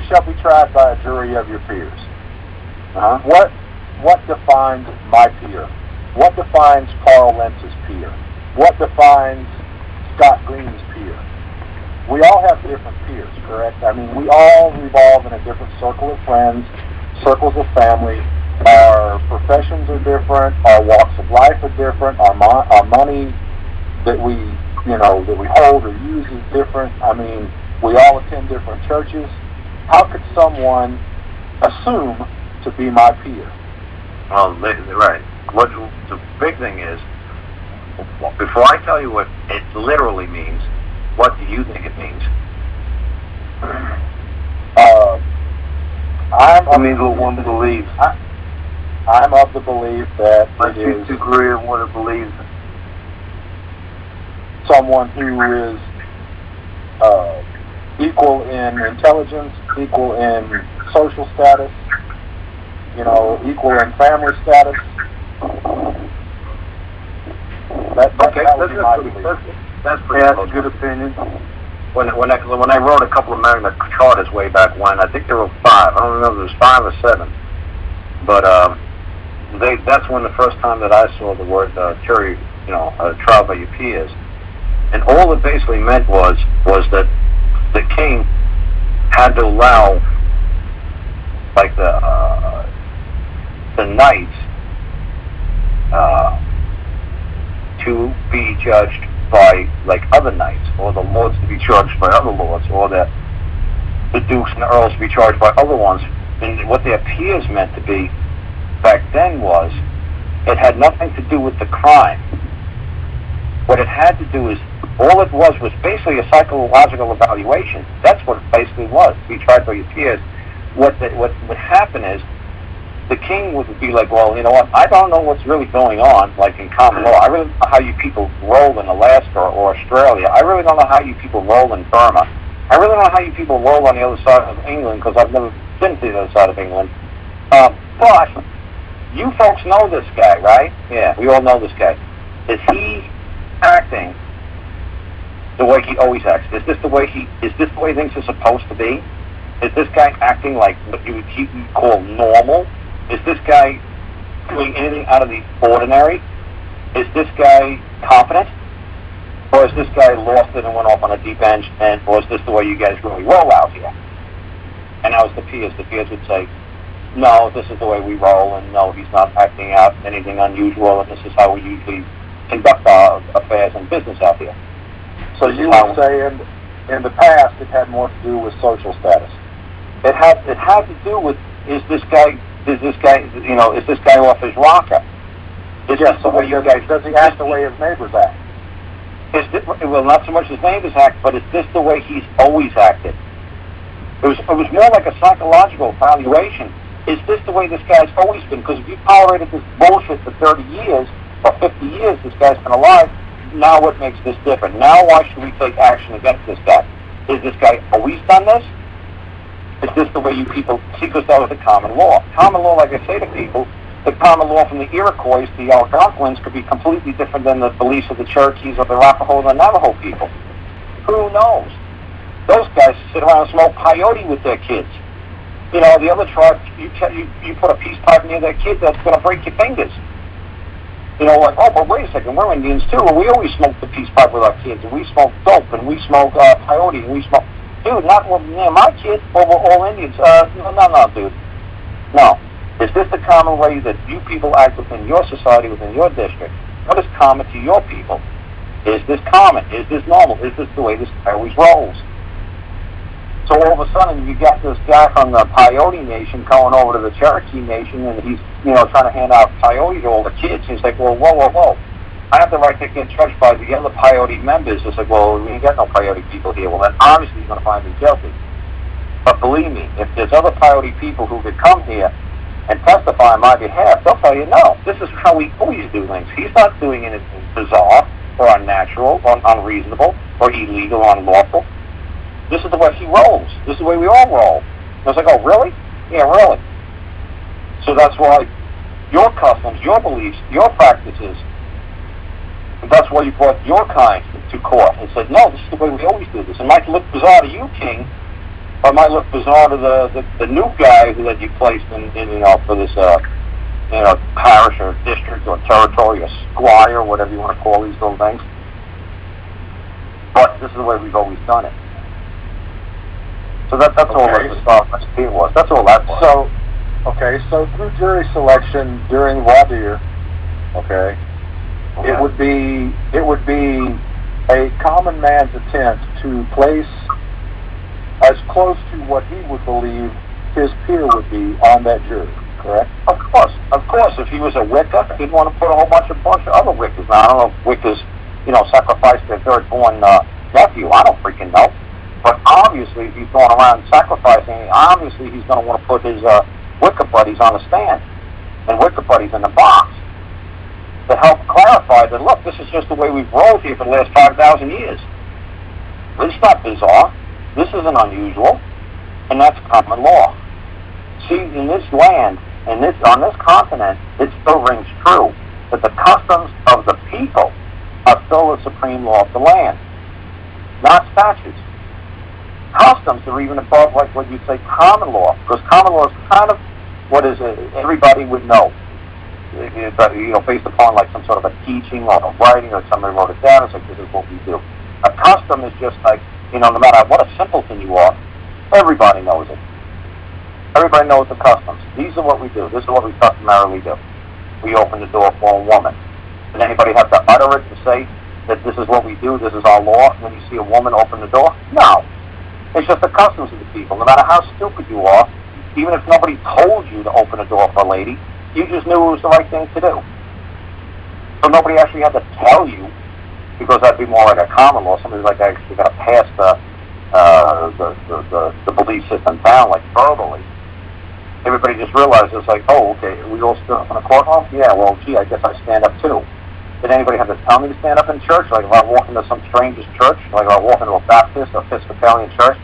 shall be tried by a jury of your peers. Uh-huh. What defines my peer? What defines Karl Lentz's peer? What defines Scott Green's peer? We all have different peers, correct? I mean, we all revolve in a different circle of friends, circles of family. Our professions are different. Our walks of life are different. Our money that we hold or use is different. I mean, we all attend different churches. How could someone assume to be my peer? Well, right. What the big thing is, before I tell you what it literally means, what do you think it means? It means what one believes. I'm of the belief that it is degree of what it believes. Someone who is equal in intelligence, equal in social status, equal in family status. That's a good opinion. When I wrote a couple of Magna Chartas way back when, I think there were 5. I don't remember if it was 5 or 7. But that's when the first time that I saw the word jury, trial by your peers. And all it basically meant was that the king had to allow, like the knights, to be judged by like other knights, or the lords to be charged by other lords, or the dukes and the earls to be charged by other ones. And what their peers meant to be back then was, it had nothing to do with the crime. What it had to do is, all it was basically a psychological evaluation. That's what it basically was, to be tried by your peers. What would happen is, the king would be like, well, you know what, I don't know what's really going on, like in common law. I really don't know how you people roll in Alaska or Australia. I really don't know how you people roll in Burma. I really don't know how you people roll on the other side of England, because I've never been to the other side of England. But you folks know this guy, right? Yeah, we all know this guy. Is he acting the way he always acts? Is this the way things are supposed to be? Is this guy acting like what you would call normal? Is this guy doing anything out of the ordinary? Is this guy confident? Or is this guy lost it and went off on a deep end, or is this the way you guys really roll out here? And that was the peers. The peers would say, no, this is the way we roll, and no, he's not acting out anything unusual, and this is how we usually conduct our affairs and business out here. So you would say in the past it had more to do with social status? It had to do with, is this guy off his rocker? Does he act the way his neighbors act? Well, not so much his neighbors act, but is this the way he's always acted? It was more like a psychological evaluation. Is this the way this guy's always been? Because if you tolerated this bullshit for 30 years or 50 years, this guy's been alive. Now what makes this different? Now why should we take action against this guy? Is this guy always done this? Is this the way you people see? Because that was the common law. Common law, like I say to people, the common law from the Iroquois to the Algonquins could be completely different than the beliefs of the Cherokees or the Arapaho or the Navajo people. Who knows? Those guys sit around and smoke peyote with their kids. The other tribe, you put a peace pipe near their kid, that's going to break your fingers. Like, oh, but wait a second, we're Indians too. Well, we always smoke the peace pipe with our kids, and we smoke dope, and we smoke peyote, and we smoke... Dude, not near my kids, or we're all Indians. No, dude. No. Is this the common way that you people act within your society, within your district? What is common to your people? Is this common? Is this normal? Is this the way this always rolls? So all of a sudden, you got this guy from the Peyote Nation going over to the Cherokee Nation, and he's, trying to hand out peyote to all the kids. And he's like, well, whoa. I have the right to get judged by the other peyote members. It's like, well, we ain't got no peyote people here. Well, then obviously you're going to find me guilty. But believe me, if there's other peyote people who could come here and testify on my behalf, they'll tell you, no, this is how we always do things. He's not doing anything bizarre or unnatural or unreasonable or illegal or unlawful. This is the way he rolls. This is the way we all roll. I was like, oh, really? Yeah, really. So that's why your customs, your beliefs, your practices, that's why you brought your kind to court and said, no, this is the way we always do this. It might look bizarre to you, King, It might look bizarre to the new guy that you placed in for this, parish or district or territory or squire, whatever you want to call these little things. But this is the way we've always done it. So that's all that the sovereignty was. That's all that was. So through jury selection during voir dire, it would be a common man's attempt to place as close to what he would believe his peer would be on that jury, correct? Of course. If he was a Wicca, he'd want to put a bunch of other Wiccas. Now, I don't know if Wiccas, sacrificed their third-born nephew. I don't freaking know. But obviously, if he's going around sacrificing, obviously he's going to want to put his Wicca buddies on the stand and Wicca buddies in the box to help clarify that, look, this is just the way we've rolled here for the last 5,000 years. It's not bizarre. This isn't unusual, and that's common law. See, in this land, on this continent, it still rings true that the customs of the people are still the supreme law of the land, not statutes. Customs are even above, like what you'd say, common law, because common law is kind of what is everybody would know, based upon like some sort of a teaching or a writing or somebody wrote it down. It's like, this is what we do. A custom is just like, no matter what a simpleton you are, everybody knows it. Everybody knows the customs. These are what we do. This is what we customarily do. We open the door for a woman. Does anybody have to utter it to say that this is what we do, this is our law, when you see a woman open the door? No. It's just the customs of the people. No matter how stupid you are, even if nobody told you to open a door for a lady, you just knew it was the right thing to do. So nobody actually had to tell you, because that'd be more like a common law. Somebody's like, actually got to pass the belief system down, like verbally. Everybody just realized it's like, oh, okay, we all stood up in a courtroom? Yeah, well, gee, I guess I stand up too. Did anybody have to tell me to stand up in church? Like if I walk into some stranger's church, like if I walk into a Baptist or Episcopalian church,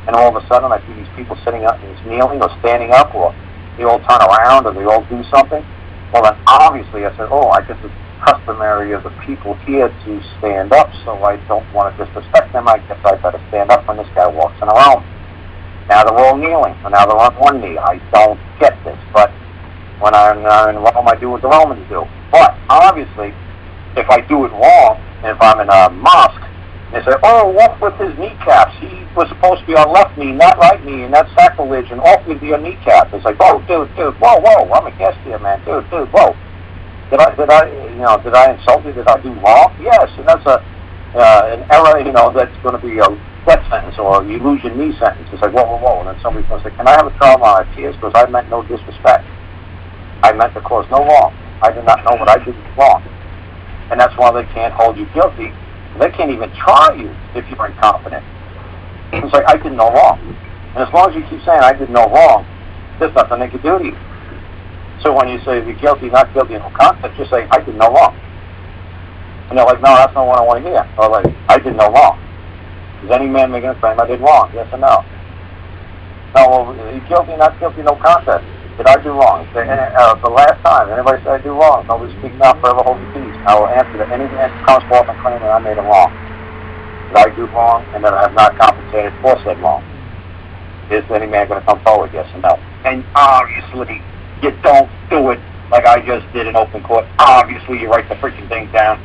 and all of a sudden I see these people sitting up and kneeling or standing up, or they all turn around or they all do something, well then obviously I said, oh, I guess it's customary of the people here to stand up, so I don't want to disrespect them. I guess I better stand up when this guy walks in around. Now they're all kneeling, so now they're on one knee. I don't get this, but when I'm in Rome, I do what the Romans do. But obviously, if I do it wrong, and if I'm in a mosque, they say, oh, walk with his kneecaps. He was supposed to be on left knee, not right knee, and that's sacrilege, and off with your kneecap. It's like, oh, dude, whoa, I'm a guest here, man, dude, whoa. Did I insult you? Did I do wrong? Yes, and that's an error, that's going to be a death sentence, or you lose your knee sentence. It's like, whoa, and then somebody's going to say, can I have a trial on my tears, because I meant no disrespect. I meant to cause no wrong. I did not know what I did was wrong. And that's why they can't hold you guilty. They can't even try you if you're incompetent. It's like, I did no wrong. And as long as you keep saying, I did no wrong, there's nothing they can do to you. So when you say, you're guilty, not guilty, in no contest, just say, I did no wrong. And they're like, no, that's not what I want to hear. Or like, I did no wrong. Is any man making a claim I did wrong? Yes or no? No, well, you guilty, not guilty, no contest. Did I do wrong? The last time anybody said I do wrong, nobody speak now, forever hold your peace. I will answer that anything that comes forth and claim that I made a wrong. Did I do wrong and that I have not compensated for said wrong? Is any man going to come forward? Yes or no? And obviously, you don't do it like I just did in open court. Obviously, you write the freaking thing down.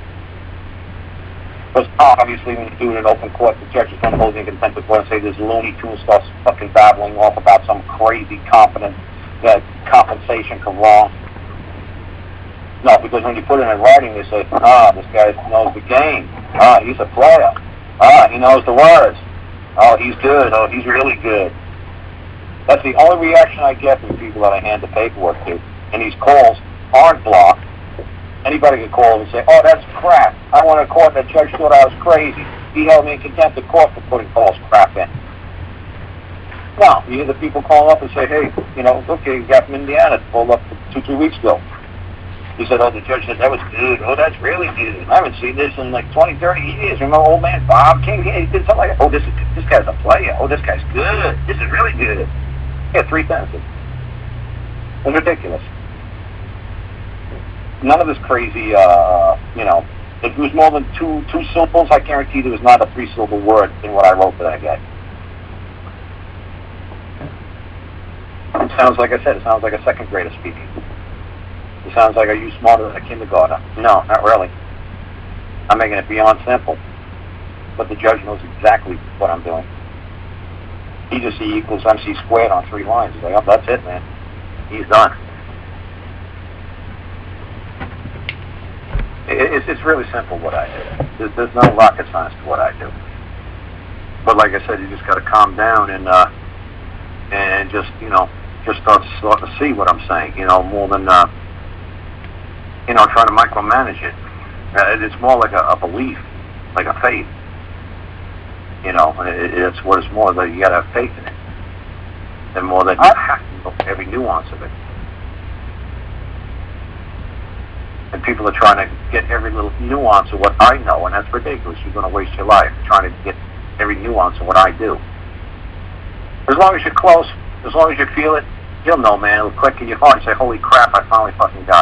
Because obviously, when you do it in open court, the judge is going to hold you in contempt of court and say this Looney Tune starts fucking babbling off about some crazy confident compensation for wrong. No, because when you put it in writing, they say, this guy knows the game. He's a player. He knows the words. Oh, he's good. Oh, he's really good. That's the only reaction I get from people that I hand the paperwork to. And these calls aren't blocked. Anybody can call and say, oh, that's crap. I went to court and the judge thought I was crazy. He held me in contempt of court for putting false crap in. No, you hear the people call up and say, hey, okay, you got from Indiana, pulled up 2-3 weeks ago. He said, oh, the judge said, that was good. Oh, that's really good. I haven't seen this in like 20, 30 years. Remember old man Bob came here, he did something like that. Oh, this guy's a player. Oh, this guy's good. This is really good. Yeah, 3 sentences. It's ridiculous. None of this crazy, if it was more than two syllables, I guarantee there was not a 3-syllable word in what I wrote for that guy. sounds like I said, it sounds like a second grader speaking. It sounds like, are you smarter than a kindergartner? No, not really. I'm making it beyond simple. But the judge knows exactly what I'm doing. He just E equals MC squared on 3 lines. He's like, oh, that's it, man. He's done. It's really simple what I do. There's no rocket science to what I do. But like I said, you just got to calm down and just, you know, just start to see what I'm saying, you know, more than, you know, trying to micromanage it. It's more like a belief, like a faith. You know, it's what it's more that you got to have faith in it. And more that you have to know every nuance of it. And people are trying to get every little nuance of what I know, and that's ridiculous. You're going to waste your life trying to get every nuance of what I do. As long as you're close, as long as you feel it, you'll know, man. It'll click in your heart and say, holy crap, I finally fucking got it.